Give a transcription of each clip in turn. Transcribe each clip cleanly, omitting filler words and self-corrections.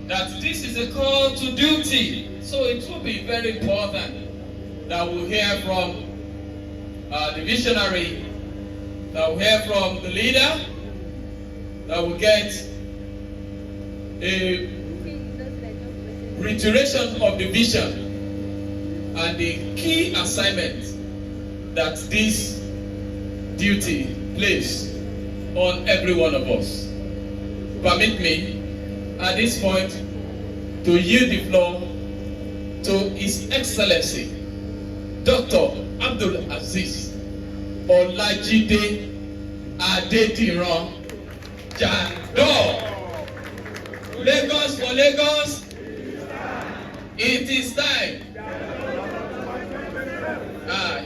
that this is a call to duty. So it will be very important that we hear from the visionary, that we hear from the leader, that we get a reiteration of the vision and the key assignment that this duty plays on every one of us. Permit me at this point to yield the floor to His Excellency Dr. Abdul Aziz Olajide Adediran Jandor. Lagos for Lagos, it is time.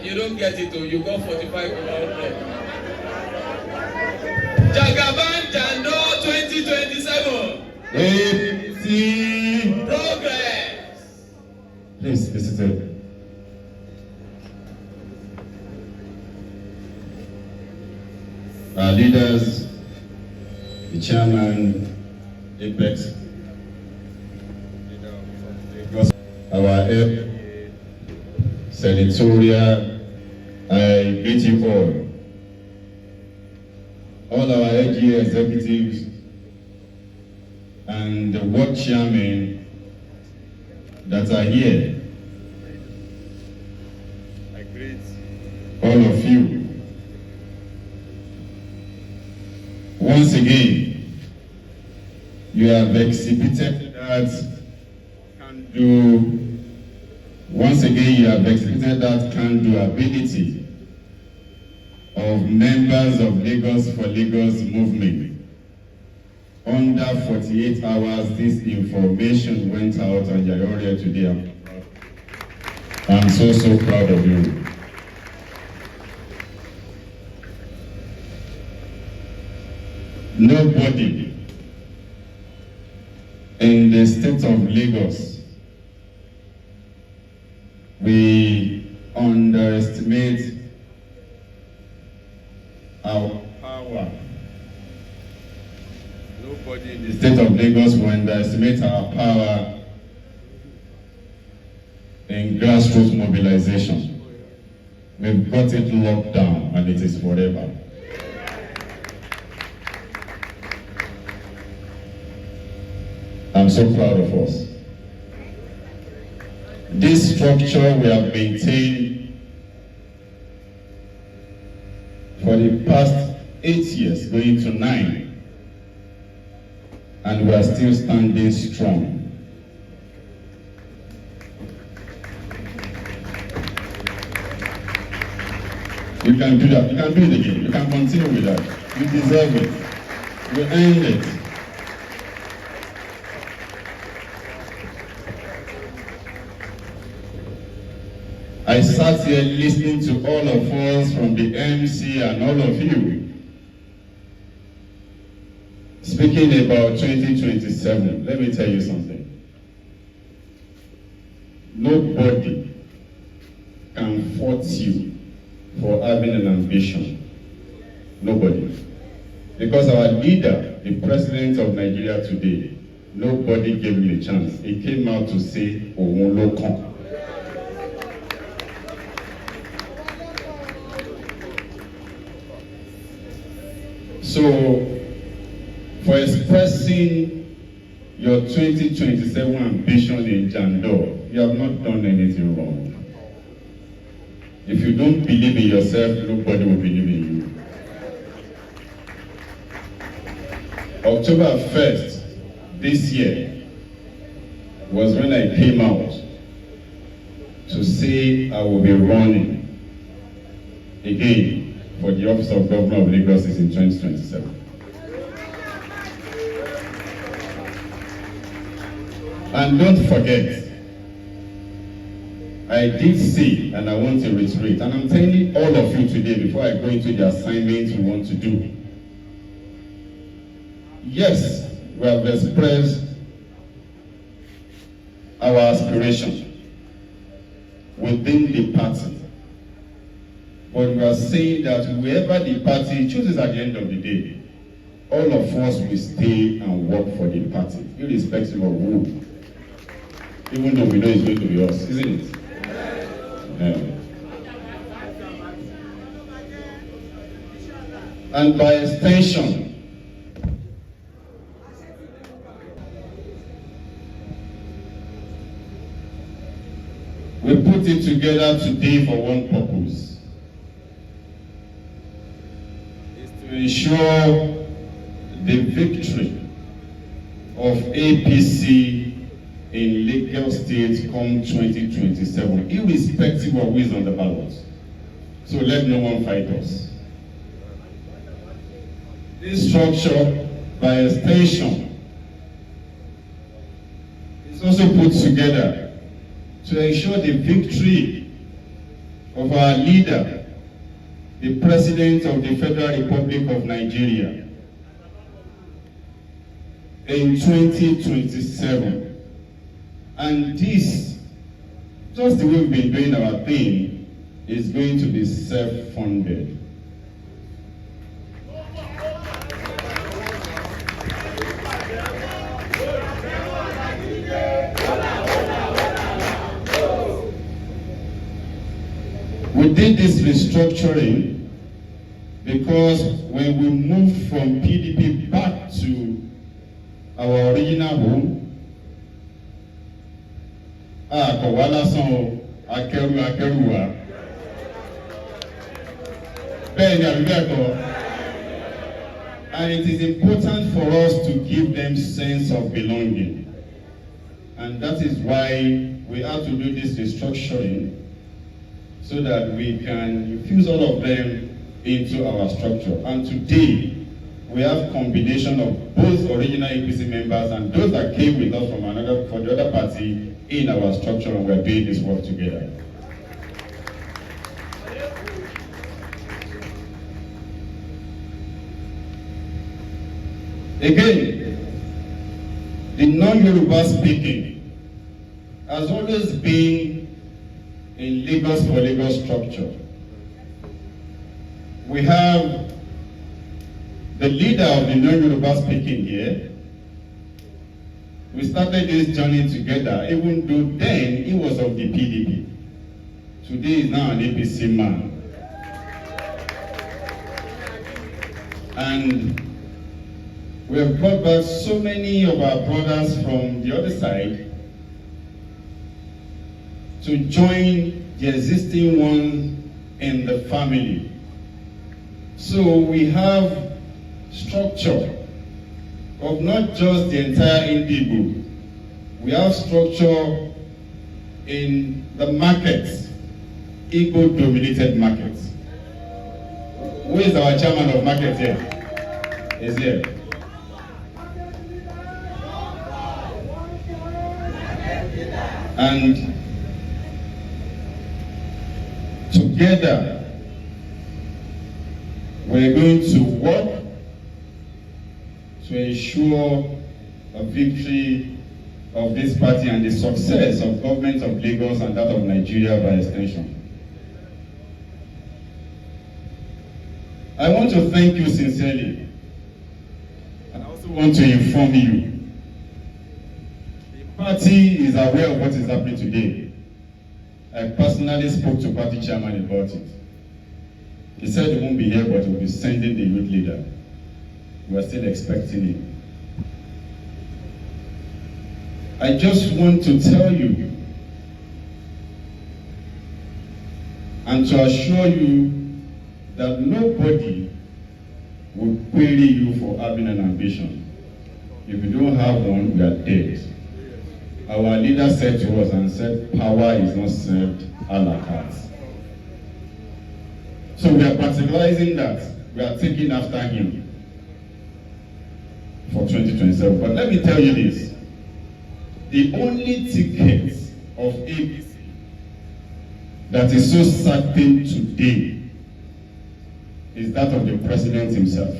You don't get it, you got 45 around there. Jagaban Jandor 2027. APC Progress. Please be seated. Our leaders, the chairman, Apex, our senatorial, I greet you all our AG executives, and the ward chairmen that are here. I greet all of you. Once again, you have exhibited that can-do. Once again, you have exhibited that can-do ability of members of Lagos for Lagos movement. Under 48 hours, this information went out, and you're all here today. I'm so proud of you. Nobody in the state of Lagos will underestimate our power. Nobody in the state of Lagos will underestimate our power in grassroots mobilization. We've got it locked down, and it is forever. I'm so proud of us. This structure we have maintained for the past 8 years, going to 9, and we are still standing strong. You can do that. You can do it again. You can continue with that. You deserve it. You earned it. I sat here listening to all of us, from the MC and all of you, speaking about 2027. Let me tell you something. Nobody can fault you for having an ambition. Nobody. Because our leader, the president of Nigeria today, nobody gave him a chance. He came out to say, "Òun ló kàn." So, for expressing your 2027 ambition in Jandor, you have not done anything wrong. If you don't believe in yourself, nobody will believe in you. October 1st this year was when I came out to say I will be running again for the office of Governor of Lagos in 2027. And don't forget, I did say, and I want to reiterate, and I'm telling all of you today before I go into the assignments we want to do. Yes, we have expressed our aspiration within the party. But we are saying that whoever the party chooses at the end of the day, all of us will stay and work for the party, irrespective of who. Even though we know it's going to be us, isn't it? And by extension, we put it together today for one purpose. It's to ensure the victory of APC in Lagos State come 2027, irrespective of who is on the ballot. So let no one fight us. This structure, by extension, is also put together to ensure the victory of our leader, the President of the Federal Republic of Nigeria, in 2027. And this, just the way we've been doing our thing, is going to be self-funded. We did this restructuring because when we moved from PDP back to our original home, Kowala son Akeru wa. And it is important for us to give them sense of belonging. And that is why we have to do this restructuring, so that we can infuse all of them into our structure. And today, we have combination of both original APC members and those that came with us from the other party in our structure, and we're doing this work together. Again, the non-Yoruba speaking has always been in Lagos for Lagos structure. We have the leader of the non-Yoruba speaking here. We started this journey together, even though then he was of the PDP. Today he's now an APC man. And we have brought back so many of our brothers from the other side to join the existing one in the family. So we have structure of not just the entire Indigo. We have structure in the markets, Igbo dominated markets. Who is our chairman of markets here? Is here. And together, we're going to work to ensure a victory of this party and the success of government of Lagos and that of Nigeria by extension. I want to thank you sincerely, and I also want to inform you the party is aware of what is happening today. I personally spoke to party chairman about it. He said he won't be here, but he will be sending the youth leader. We are still expecting him. I just want to tell you and to assure you that nobody will query you for having an ambition. If you don't have one, we are dead. Our leader said to us and said, power is not served a la carte. So we are practicalizing that. We are taking after him for 2027. But let me tell you this. The only ticket of APC that is so certain today is that of the president himself.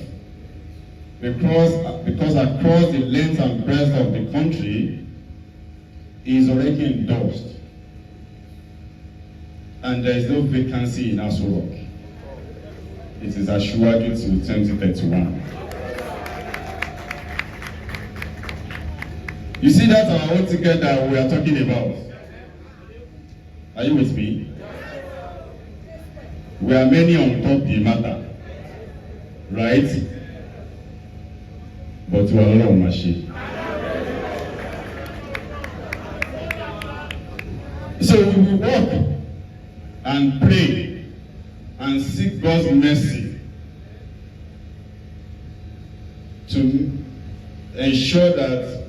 Because across the length and breadth of the country, he is already endorsed. And there is no vacancy in Aso Rock. It is assured till 2031. You see, that's our own ticket that we are talking about. Are you with me? We are many on top the matter, right? But we are not on machine. So we will walk and pray and seek God's mercy to ensure that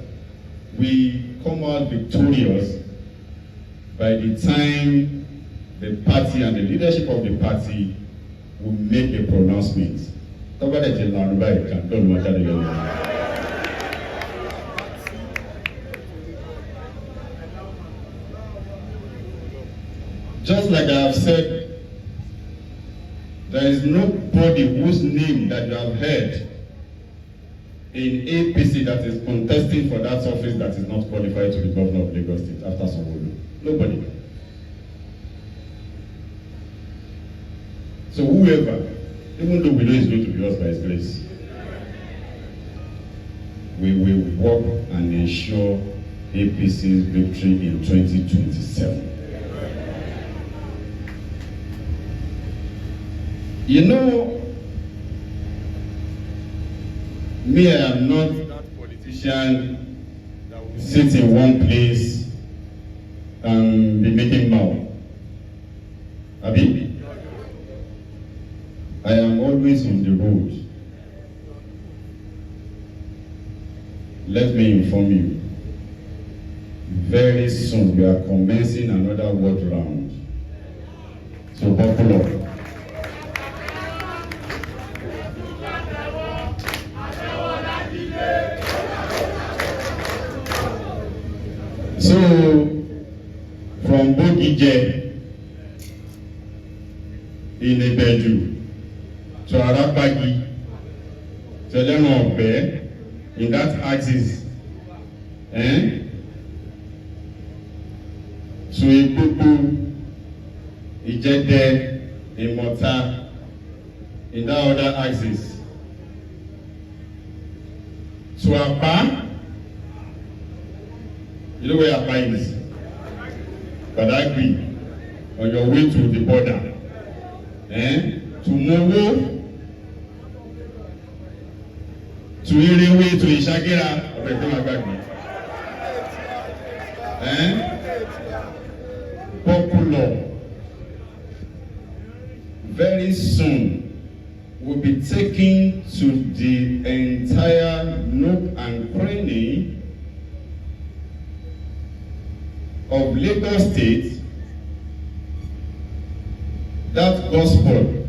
we come out victorious by the time the party and the leadership of the party will make a pronouncement. Just like I have said, there is nobody whose name that you have heard in APC that is contesting for that office that is not qualified to be governor of Lagos State after Sanwo-Olu. Nobody. So whoever, even though we know it's going to be us by His grace, we will work and ensure APC's victory in 2027. You know, me, I am not that politician that will sit in one place and be making mouth. Abi? I am always on the road. Let me inform you. Very soon we are commencing another world round. So buckle up. So, from Bogije in Ibeju to Arapagi to Lenobe in that axis, to Ipupu, Ijede, Imota in that other axis, to Apa. You know where Apa is? Badagry, on your way to the border. To Mowo, to Irewe, to Ishagira, Popular. Very soon, will be taken to the entire nook and cranny of Lagos State. That gospel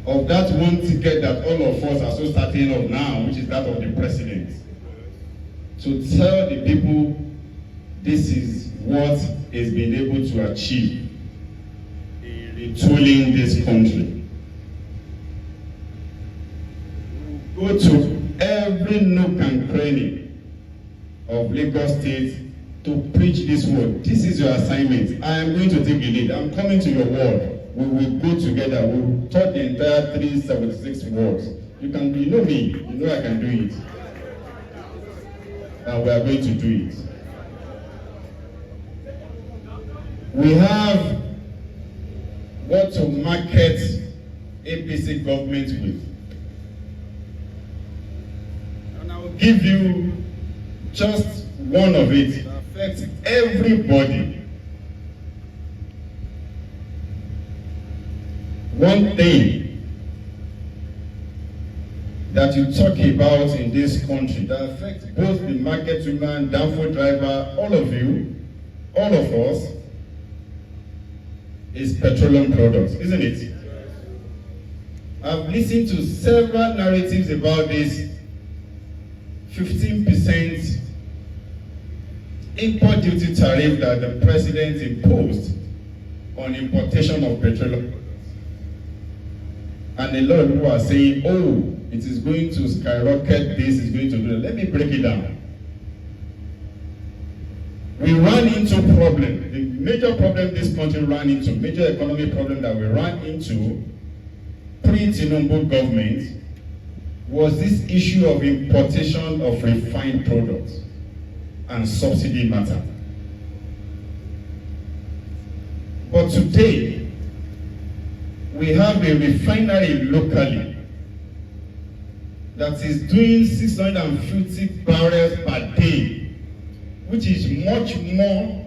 of that one ticket that all of us are so certain of now, which is that of the president, to tell the people this is what is being able to achieve in retooling this country. Go to every nook and cranny of Lagos State to preach this word. This is your assignment. I am going to take the lead. I'm coming to your word. We will go together. We will talk the entire 376 words. You know me. You know I can do it. And we are going to do it. We have what to market APC government with. And I will give you just one of it that affects everybody. One thing that you talk about in this country that affects both the market woman, downfall driver, all of you, all of us, is petroleum products, isn't it? I've listened to several narratives about this 15% import duty tariff that the president imposed on importation of petroleum products. And a lot of people are saying, oh, it is going to skyrocket this, is going to do that. Let me break it down. We ran into a problem. The major problem this country ran into, major economic problem that we ran into pre-Tinubu government was this issue of importation of refined products. and subsidy matter. But today, we have a refinery locally that is doing 650 barrels per day, which is much more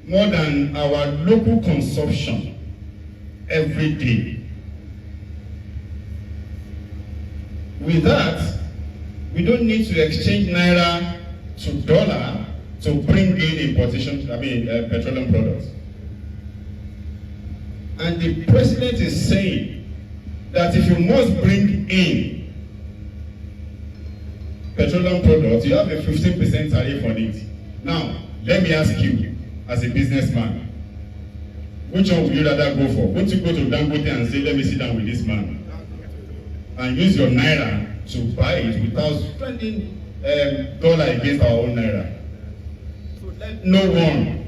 than our local consumption every day. With that, we don't need to exchange naira to dollar to bring in petroleum products. And the president is saying that if you must bring in petroleum products, you have a 15% tariff on it. Now, let me ask you, as a businessman, which one would you rather go for? Won't you go to Dangote and say, let me sit down with this man and use your naira to buy it without spending dollar against our own naira? So let no one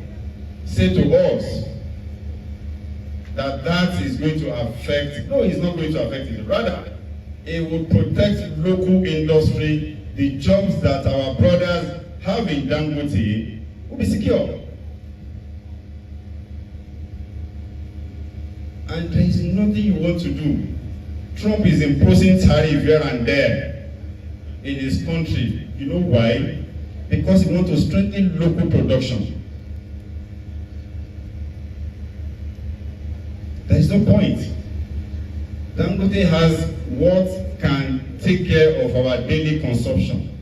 say to us that is going to affect. No, it's not going to affect it. Rather, it will protect local industry. The jobs that our brothers have in Dangote will be secure. And there is nothing you want to do. Trump is imposing tariff here and there in his country. You know why? Because he wants to strengthen local production. There is no point. Dangote has what can take care of our daily consumption.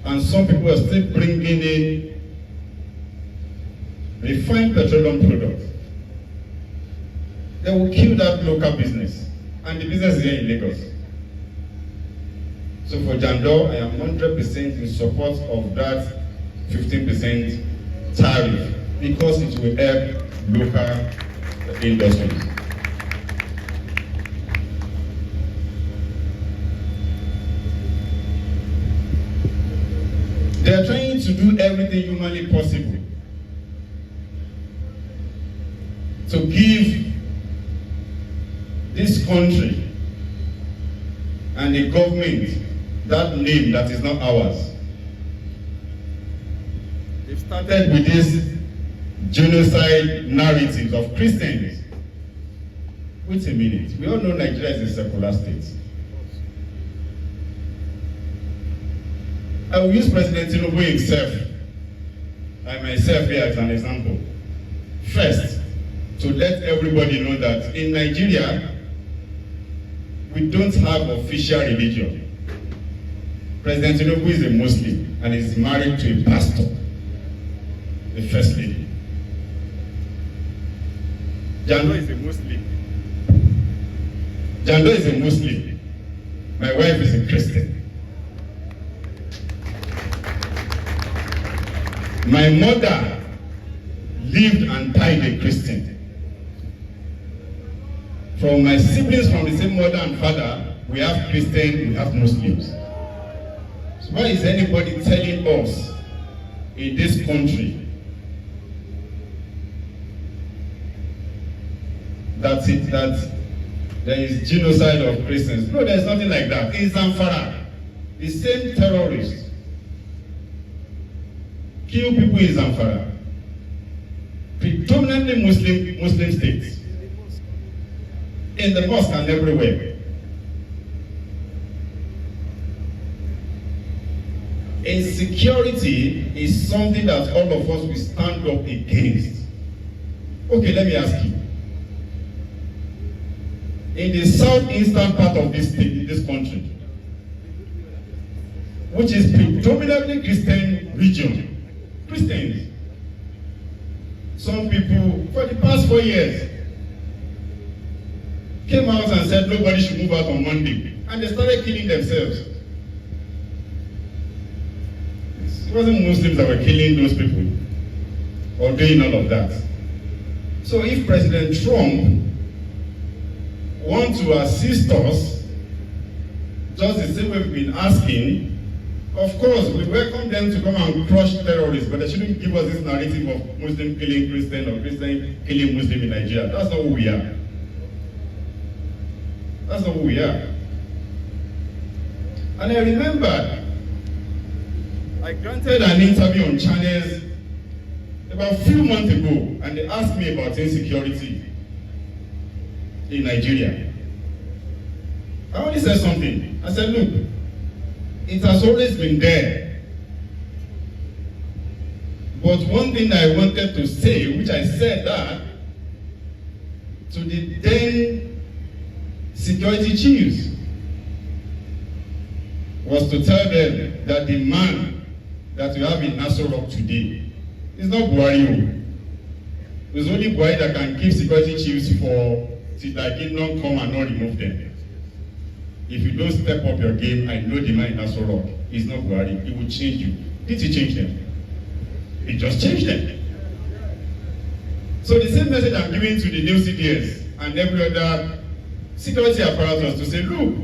And some people are still bringing in refined petroleum products. They will kill that local business. And the business is here in Lagos. So for Jandor, I am 100% in support of that 15% tariff because it will help local industries. They are trying to do everything humanly possible to give this country and the government that name that is not ours. They've started with this genocide narratives of Christians. Wait a minute. We all know Nigeria is a secular state. I will use President Tinubu himself and myself here as an example. First, to let everybody know that in Nigeria, we don't have official religion. President Tinubu is a Muslim and is married to a pastor, the first lady. Jandor is a Muslim. Jandor is a Muslim. My wife is a Christian. My mother lived and died a Christian. From my siblings from the same mother and father, we have Christians, we have Muslims. So why is anybody telling us in this country that there is genocide of Christians? No, there is nothing like that. In Zamfara, the same terrorists kill people in Zamfara, predominantly Muslim states, in the mosque and everywhere. Insecurity is something that all of us will stand up against. Okay, let me ask you. In the southeastern part of this state, this country, which is predominantly Christian region, Christians, some people for the past 4 years came out and said nobody should move out on Monday, and they started killing themselves. It wasn't Muslims that were killing those people or doing all of that. So if President Trump wants to assist us, just the same way we've been asking, of course, we welcome them to come and crush terrorists, but they shouldn't give us this narrative of Muslim killing Christian or Christian killing Muslim in Nigeria. That's not who we are. That's not who we are. And I remember I granted an interview on channels about a few months ago, and they asked me about insecurity in Nigeria. I only said something. I said, look, it has always been there. But one thing I wanted to say, which I said that to the then security chiefs, was to tell them that the man that we have in Nassau Rock today is not Buhari. It's only Buhari that can keep security chiefs for till their kingdom come and not remove them. If you don't step up your game, I know the man in Nassau Rock is not Buhari. It will change you. Did he change them? It just changed them. So the same message I'm giving to the new CDS and every other security apparatus to say, look,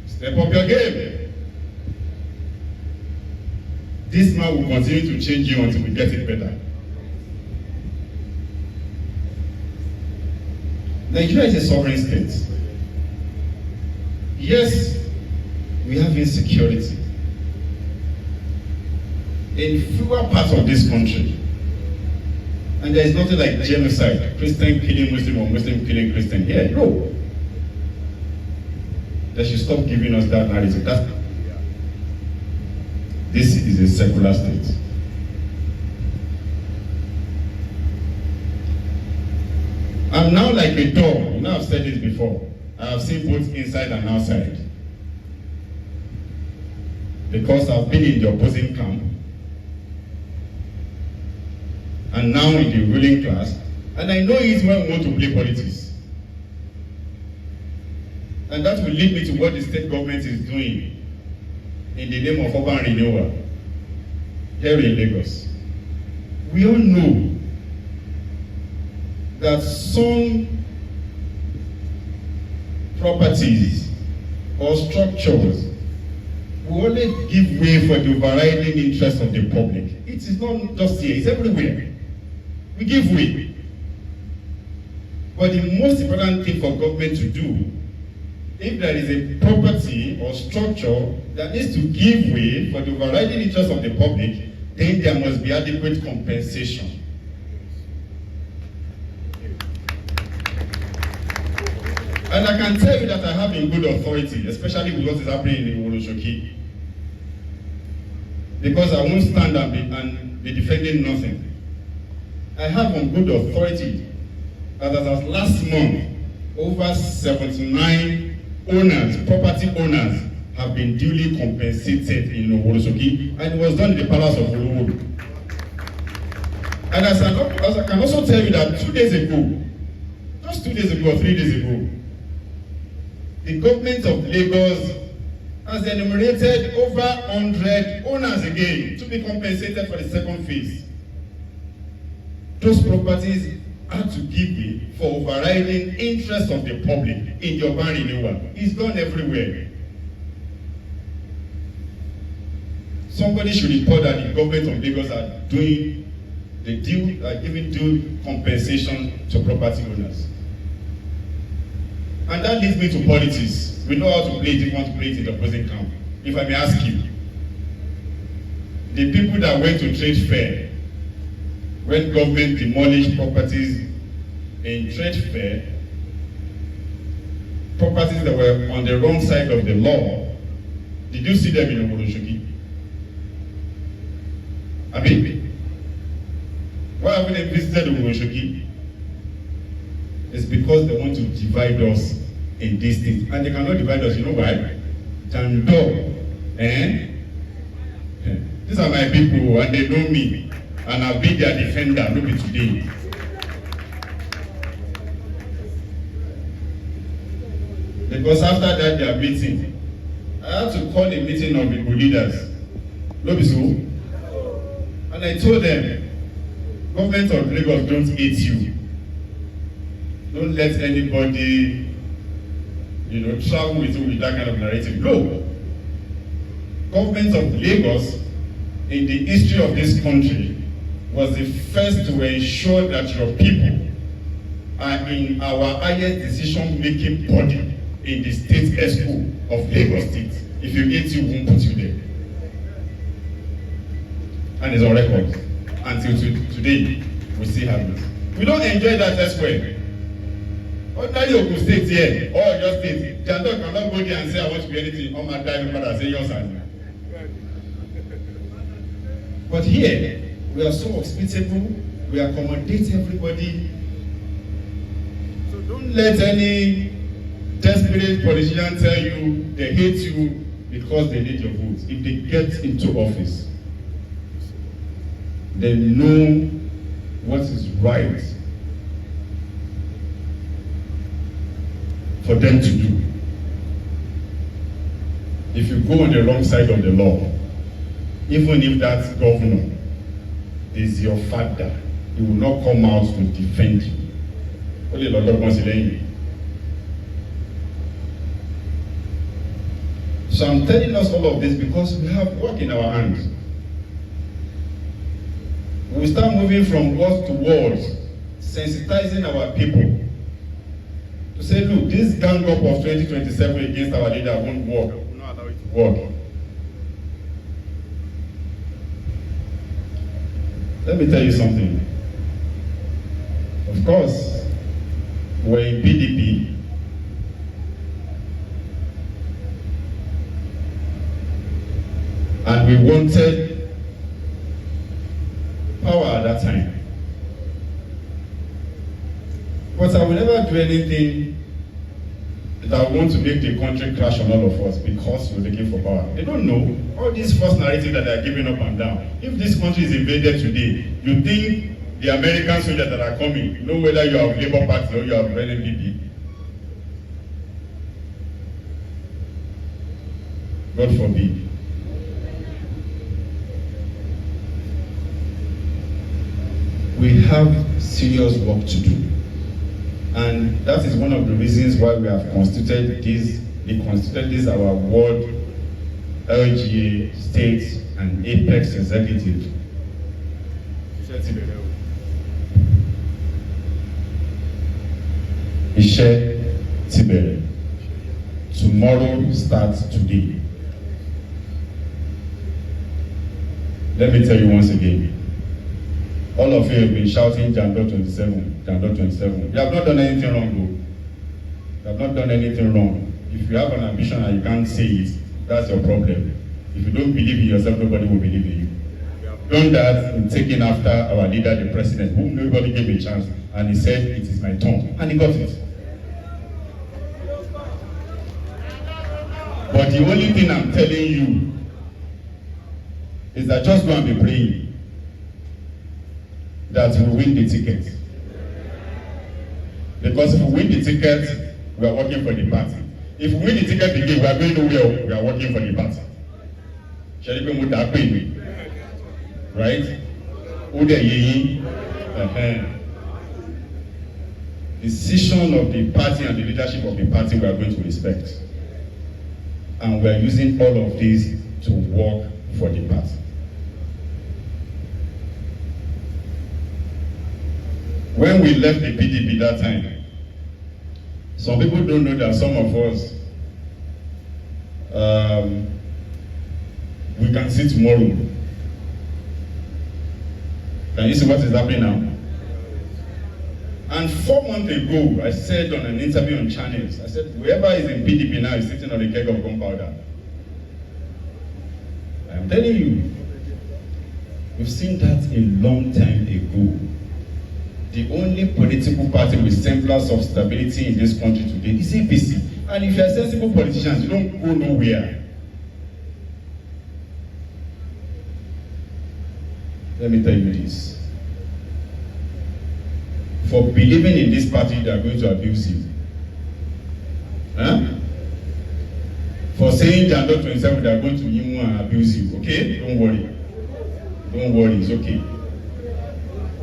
step up your game. This man will continue to change you until we get it better. Nigeria is a sovereign state. Yes, we have insecurity in fewer parts of this country. And there is nothing like genocide, Christian killing Muslim or Muslim killing Christian here. No. They should stop giving us that narrative. This is a secular state. I'm now like a door. You know, I've said this before. I have seen both inside and outside. Because I've been in the opposing camp. And now in the ruling class. And I know it's when we want to play politics. And that will lead me to what the state government is doing in the name of urban renewal here in Lagos. We all know that some properties or structures will only give way for the overriding interest of the public. It is not just here, it's everywhere. We give way. But the most important thing for government to do, if there is a property or structure that needs to give way for the overriding interest of the public, then there must be adequate compensation. And I can tell you that I have in good authority, especially with what is happening in Iwoloshoki, because I won't stand and be defending nothing. I have on good authority that as of last month, over 79 owners, property owners, have been duly compensated in Iwoloshoki, and it was done in the Palace of Oluwodo. And as I can also tell you that 2 days ago, just 2 days ago or 3 days ago, the government of Lagos has enumerated over 100 owners again to be compensated for the second phase. Those properties had to give way for overriding interest of the public in the urban renewal. It's done everywhere. Somebody should report that the government of Lagos are doing the due, giving due compensation to property owners. And that leads me to politics. We know how to play it if you want to play it in the opposing camp. If I may ask you, the people that went to trade fair, when government demolished properties in trade fair, properties that were on the wrong side of the law, did you see them in Iwoloshoki? Abi, why haven't they visited Iwoloshoki? It's because they want to divide us in this state. And they cannot divide us, you know why? Jandor. These are my people and they know me. And I've been their defender, not be today. Because after that their meeting, I had to call a meeting of people leaders. No be so. And I told them, government of Lagos don't hate you. Don't let anybody, travel with you with that kind of narrative. No. Government of Lagos, in the history of this country, was the first to ensure that your people are in our highest decision-making body in the state exco of Lagos State. If you hate you, won't put you there. and it's on record. Until today, we still have it. We don't enjoy that elsewhere. Ordinary Ogun State here, or your state, Jandor cannot go there and say, I want to be anything. All my time, father say, yours and but here, we are so hospitable, we accommodate everybody. So don't let any desperate politician tell you they hate you because they need your votes. If they get into office, they know what is right for them to do. If you go on the wrong side of the law, even if that governor is your father, he will not come out to defend you. Only a lot of considering. So I'm telling us all of this because we have work in our hands. We start moving from words to words, sensitizing our people to say, look, this gang up of 2027 against our leader won't work. We will not allow it to work. Let me tell you something. Of course, we're in PDP. And we wanted power at that time. But I will never do anything that want to make the country crash on all of us because we're looking for power. They don't know all these false narratives that are giving up and down. If this country is invaded today, you think the American soldiers that are coming, you know whether you have Labour Party or you have NPP. God forbid. We have serious work to do. And that is one of the reasons why we have constituted this, our World LGA State and Apex Executive. Iṣẹ́ ti bẹ̀rẹ̀. Tomorrow starts today. Let me tell you once again. All of you have been shouting Jandor 27, Jandor 27. You have not done anything wrong, though. You have not done anything wrong. If you have an ambition and you can't say it, that's your problem. If you don't believe in yourself, nobody will believe in you. We have done that in taking after our leader, the president, whom nobody gave a chance, and he said, it is my turn, and he got it. But the only thing I'm telling you is that just go and be praying that we win the ticket. Because if we win the ticket, we are working for the party. If we win the ticket again, we are going nowhere, we are working for the party. Shall we move that way? Right? The decision of the party and the leadership of the party we are going to respect. And we are using all of this to work for the party. When we left the PDP that time, some people don't know that some of us, we can see tomorrow. Can you see what is happening now? And 4 months ago, I said on an interview on channels, I said, whoever is in PDP now is sitting on a keg of gunpowder. I'm telling you, we've seen that a long time ago. The only political party with semblance of stability in this country today is APC. And if you are sensible politicians, you don't go nowhere. Let me tell you this. For believing in this party, they are going to abuse you. Huh? For saying Jandor 27, they are going to yimu and abuse you. Okay? Don't worry. Don't worry, it's okay.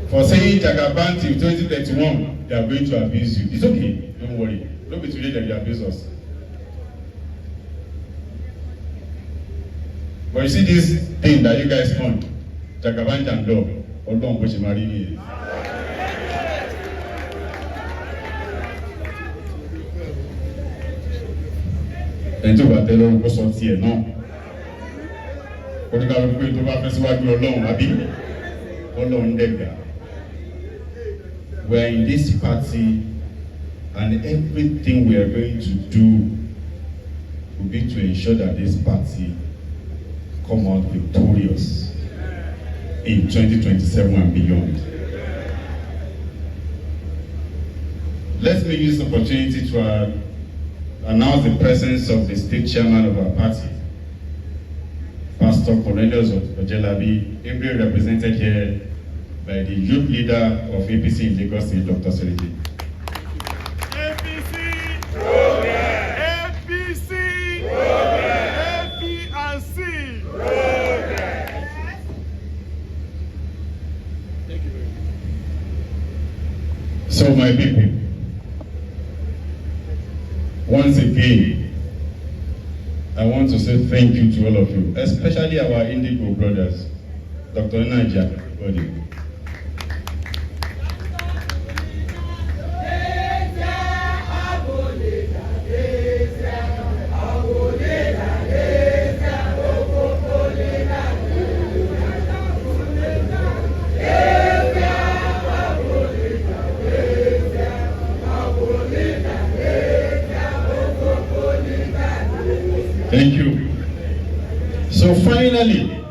For saying Jagaban till 2031, they are going to abuse you. It's okay. Don't worry. Don't be today that they abuse us. But you see this thing that you guys want, Jagaban Jandor, Odon Boshimari. And to what they don't go so here, no. Oníkàlùkù pé tó bá fẹ́ síwájú Ọlọ́run àbí Ọlọ́run dẹ̀gbà. We are in this party and everything we are going to do will be to ensure that this party come out victorious in 2027 and beyond. Let me use the opportunity to announce the presence of the state chairman of our party, Pastor Cornelius Ojelabi, ably represented here by the youth leader of APC in Lagos State, Dr. Seriki. APC! Progress! APC! Progress! APC! Progress! Thank you very much. So my people, once again, I want to say thank you to all of you, especially our Indigo brothers, Dr. Naja, everybody. Thank you. So finally,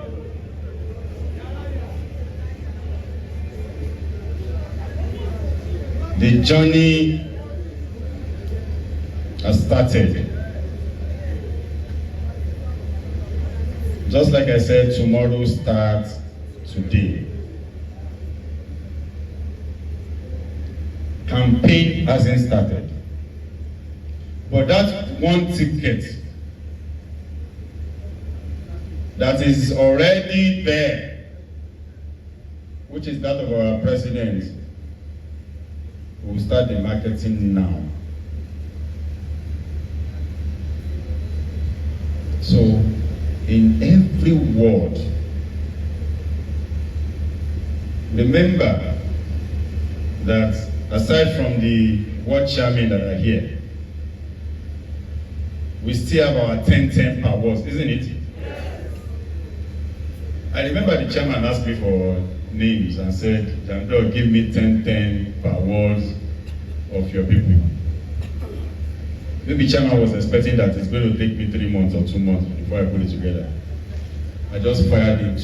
the journey has started. Just like I said, tomorrow starts today. Campaign hasn't started. But that one ticket that is already there, which is that of our president, we will start the marketing now. So, in every ward, remember that aside from the ward chairmen that are here, we still have our 10-10 per ward, isn't it? I remember the chairman asked me for names and said, Jandor, give me 10-10 per ward of your people. Maybe chairman was expecting that it's going to take me 3 months or 2 months before I put it together. I just fired it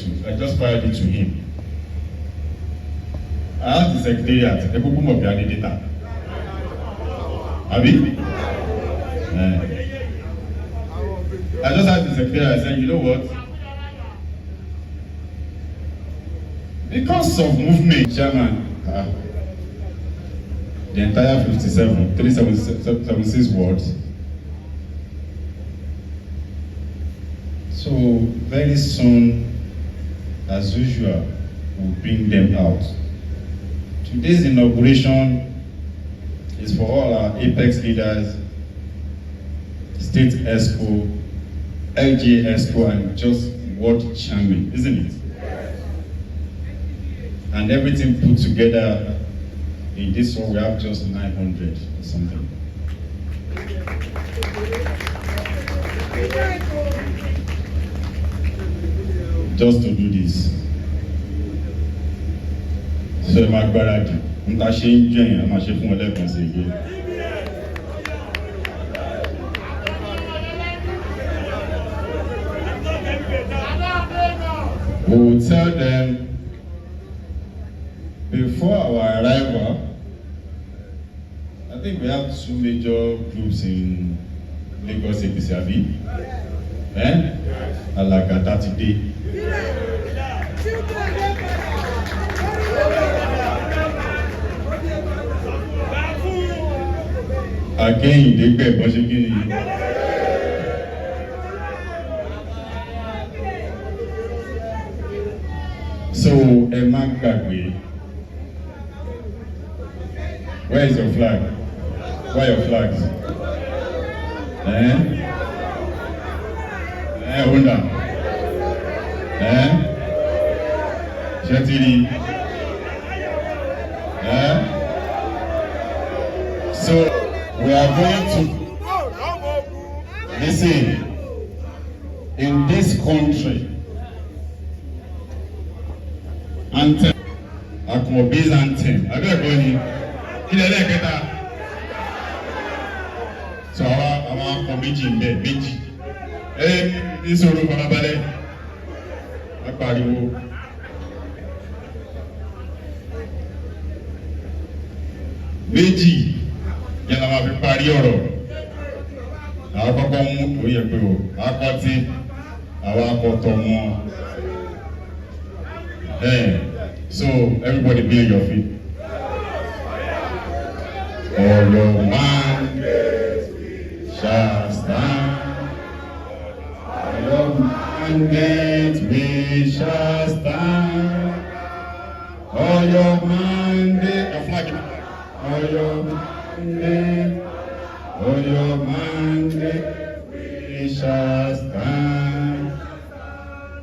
to him. I asked the secretariat, data. Abi? I just asked the secretariat, I said, you know what? Because of movement, chairman, the entire 376 wards. So very soon, as usual, we'll bring them out. Today's inauguration is for all our Apex leaders, State Expo, LGA Expo, and just ward chairman, isn't it? And everything put together in this one, we have just 900 or something. Just to do this. So my brother, I'm not saying I'm not saying for 11 again. We will tell them before our arrival. I think we have 2 major groups in Lagos APC, Alagata today. Again, they pay Boshikini. So, Emma Kagwe, where is your flag? Where are your flags? Hold on. Shetiri. So we are going to listen. In this country, anthem Akmobi's anthem abẹ́ẹ̀kọ́ ni ilẹ̀ ẹlẹ́ẹ̀kẹta sọ àwọn akọ méjì ń bẹ méjì ní sọ̀rọ̀ farabalẹ̀ apariwo méjì yẹn la máa fi parí ọ̀rọ̀ àwọn kọ́kọ́ mú òye pé o akọ́tí àwọn akọ́tọ̀ mọ́ so everybody be on your feet. For your mandate shall stand. For your mandate we shall stand. For your mandate, your flag. For your mandate, for your mandate we shall stand.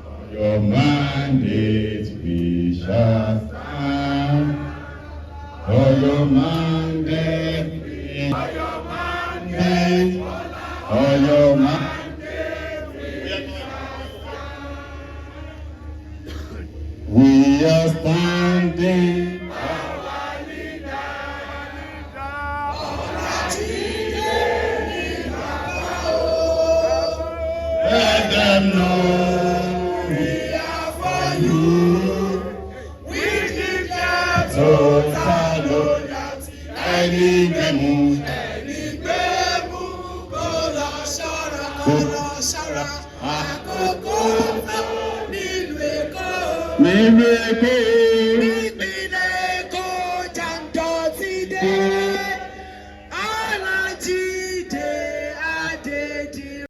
For your mandate we shall stand. For your mandate, for your mandate, for your mandate, we are standing. Let them know we are for you. We declare total loyalty. Ẹni gbẹ̀mú kó lọ ṣọ́ra àkókò fẹ́ nílùú Èkó.